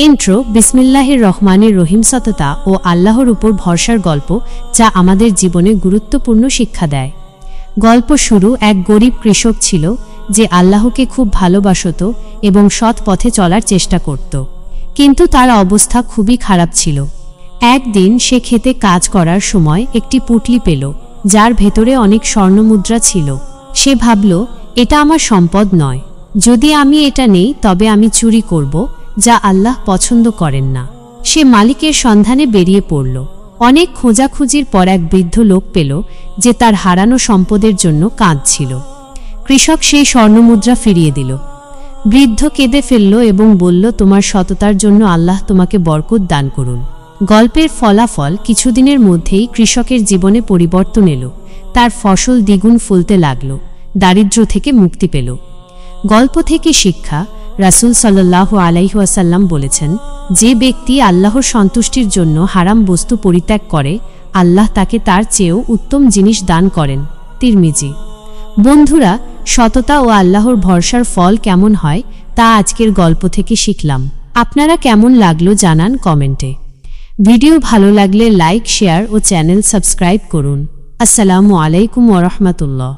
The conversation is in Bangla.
ইন্ট্রো বিসমিল্লাহির রহমানির রহিম। সততা ও আল্লাহর উপর ভরসার গল্প যা আমাদের জীবনে গুরুত্বপূর্ণ শিক্ষা দেয়। গল্প শুরু। এক গরিব কৃষক ছিল যে আল্লাহকে খুব ভালোবাসত এবং সৎ পথে চলার চেষ্টা করত, কিন্তু তার অবস্থা খুবই খারাপ ছিল। একদিন সে খেতে কাজ করার সময় একটি পুঁটলি পেল যার ভেতরে অনেক স্বর্ণমুদ্রা ছিল। সে ভাবল, এটা আমার সম্পদ নয়, যদি আমি এটা নেই তবে আমি চুরি করব, যা আল্লাহ পছন্দ করেন না। সে মালিকের সন্ধানে বেরিয়ে পড়ল। অনেক খোঁজাখুঁজির পর এক বৃদ্ধ লোক পেল যে তার হারানো সম্পদের জন্য কাঁদছিল। কৃষক সেই স্বর্ণমুদ্রা ফিরিয়ে দিল। বৃদ্ধ কেঁদে ফেলল এবং বলল, তোমার সততার জন্য আল্লাহ তোমাকে বরকত দান করুন। গল্পের ফলাফল। কিছুদিনের মধ্যেই কৃষকের জীবনে পরিবর্তন এলো। তার ফসল দ্বিগুণ ফলতে লাগল, দারিদ্র্য থেকে মুক্তি পেল। গল্প থেকে শিক্ষা। রাসূল সাল্লাল্লাহু আলাইহি ওয়াসাল্লাম বলেছেন, যে ব্যক্তি আল্লাহর সন্তুষ্টির জন্য হারাম বস্তু পরিত্যাগ করে, আল্লাহ তাকে তার চেয়েও উত্তম জিনিস দান করেন। তিরমিজি। বন্ধুরা, সততা ও আল্লাহর ভরসার ফল কেমন হয় তা আজকের গল্প থেকে শিখলাম। আপনারা কেমন লাগলো জানান কমেন্টে। ভিডিও ভালো লাগলে লাইক, শেয়ার ও চ্যানেল সাবস্ক্রাইব করুন। আসসালামু আলাইকুম ওয়া রাহমাতুল্লাহ।